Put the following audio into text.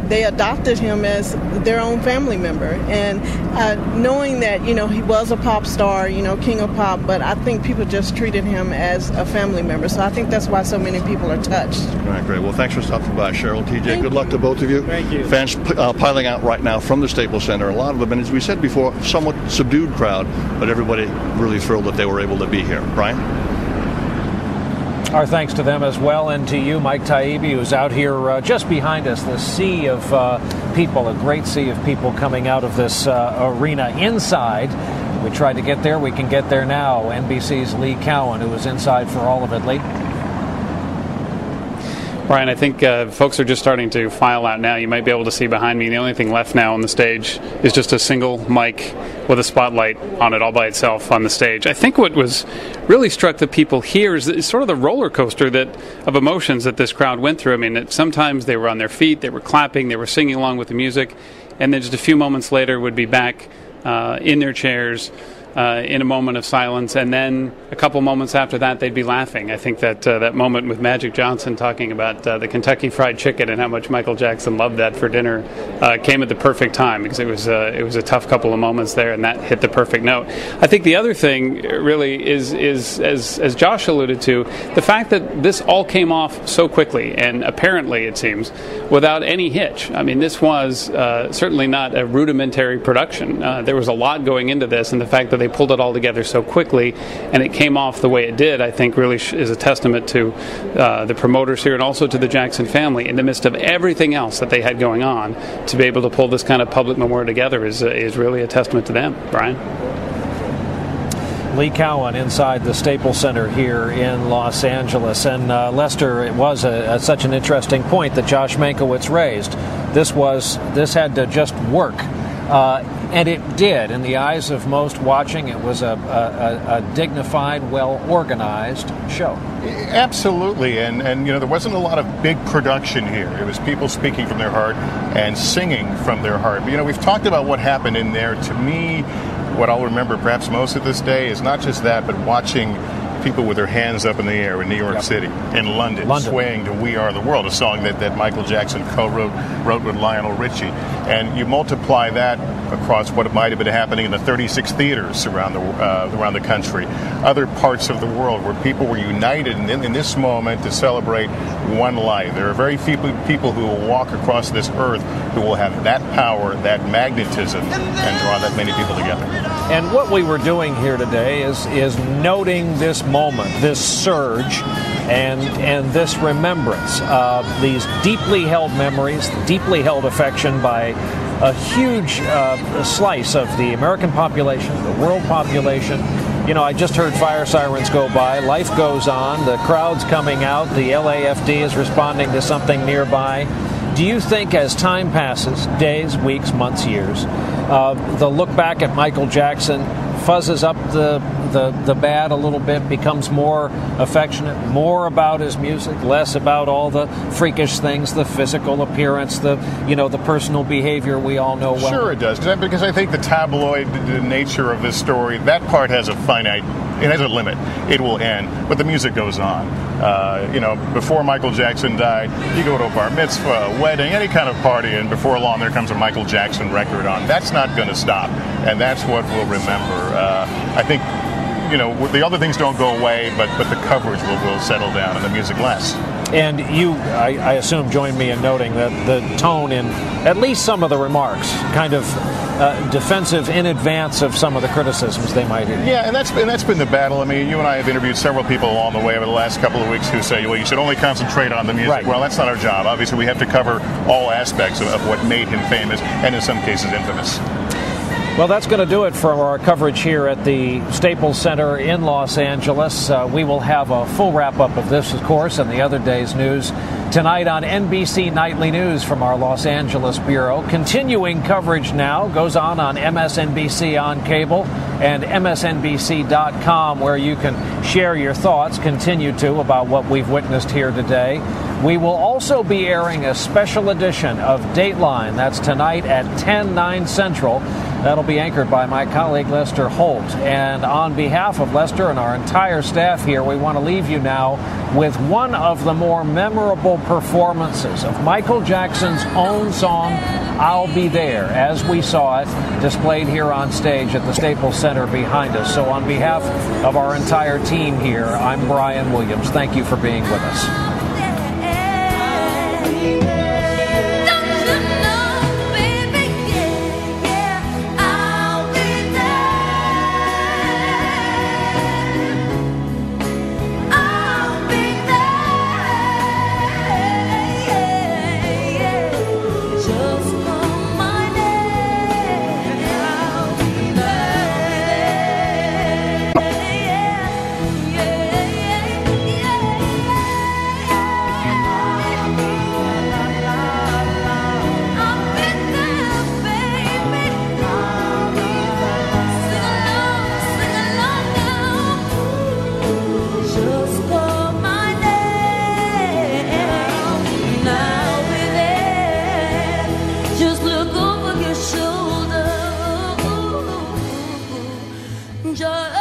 they adopted him as their own family member. And knowing that, he was a pop star, king of pop, but I think people just treated him as a family member. So I think that's why so many people are touched. All right, great. Well, thanks for stopping by, Cheryl. TJ, good luck to both of you. Thank you. Fans piling out right now from the Staples Center. A lot of them, and as we said before, somewhat subdued crowd, but everybody really thrilled that they were able to be here. Brian? Our thanks to them as well, and to you, Mike Taibbi, who's out here just behind us. The sea of people, a great sea of people coming out of this arena inside. We tried to get there. We can get there now. NBC's Lee Cowan, who was inside for all of it. Lee? Brian, I think folks are just starting to file out now. You might be able to see behind me. The only thing left now on the stage is just a single mic with a spotlight on it all by itself on the stage. I think what was really struck the people here is sort of the roller coaster of emotions that this crowd went through. I mean, sometimes they were on their feet, they were clapping, they were singing along with the music, and then just a few moments later would be back in their chairs in a moment of silence, and then a couple moments after that they'd be laughing. I think that that moment with Magic Johnson talking about the Kentucky Fried Chicken and how much Michael Jackson loved that for dinner came at the perfect time, because it was a tough couple of moments there, and that hit the perfect note. I think the other thing really is as Josh alluded to, the fact that this all came off so quickly, and apparently it seems without any hitch. I mean, this was certainly not a rudimentary production. There was a lot going into this, and the fact that they pulled it all together so quickly and it came off the way it did, I think really is a testament to the promoters here and also to the Jackson family in the midst of everything else that they had going on. To be able to pull this kind of public memorial together is really a testament to them. Brian? Lee Cowan inside the Staples Center here in Los Angeles. And Lester, it was such an interesting point that Josh Mankiewicz raised. This had to just work. And it did. In the eyes of most watching, it was a dignified, well-organized show. Absolutely. And there wasn't a lot of big production here. It was people speaking from their heart and singing from their heart. But, we've talked about what happened in there. To me, what I'll remember perhaps most of this day is not just that, but watching people with their hands up in the air in New York City, in London, swaying to We Are the World, a song that Michael Jackson wrote with Lionel Richie. And you multiply that across what might have been happening in the 36 theaters around the country, other parts of the world where people were united in this moment to celebrate one life. There are very few people who will walk across this earth who will have that power, that magnetism, and draw that many people together. And what we were doing here today is noting this moment, this surge, and this remembrance of these deeply held memories, deeply held affection by a huge slice of the American population, the world population. I just heard fire sirens go by. Life goes on. The crowd's coming out. The LAFD is responding to something nearby. Do you think as time passes, days, weeks, months, years, the look back at Michael Jackson fuzzes up the bad a little bit, becomes more affectionate, more about his music, less about all the freakish things, the physical appearance, the personal behavior we all know well? Sure it does, because I think the tabloid nature of this story, that part has it has a limit. It will end, but the music goes on. Before Michael Jackson died, you go to a bar mitzvah, a wedding, any kind of party, and before long there comes a Michael Jackson record on. That's not going to stop, and that's what we'll remember. I think, the other things don't go away, but the coverage will settle down and the music less. And you, I assume, join me in noting that the tone in at least some of the remarks, kind of defensive in advance of some of the criticisms they might hear. Yeah, and that's been the battle. I mean, you and I have interviewed several people along the way over the last couple of weeks who say, well, you should only concentrate on the music. Right. Well, that's not our job. Obviously, we have to cover all aspects of what made him famous and in some cases infamous. Well, that's going to do it for our coverage here at the Staples Center in Los Angeles. We will have a full wrap-up of this, of course, and the other day's news tonight on NBC Nightly News from our Los Angeles bureau. Continuing coverage now goes on MSNBC on cable and MSNBC.com, where you can share your thoughts, continue to, about what we've witnessed here today. We will also be airing a special edition of Dateline. That's tonight at 10/9 Central. That'll be anchored by my colleague Lester Holt. And on behalf of Lester and our entire staff here, we want to leave you now with one of the more memorable performances of Michael Jackson's own song, I'll Be There, as we saw it displayed here on stage at the Staples Center behind us. So on behalf of our entire team here, I'm Brian Williams. Thank you for being with us. Just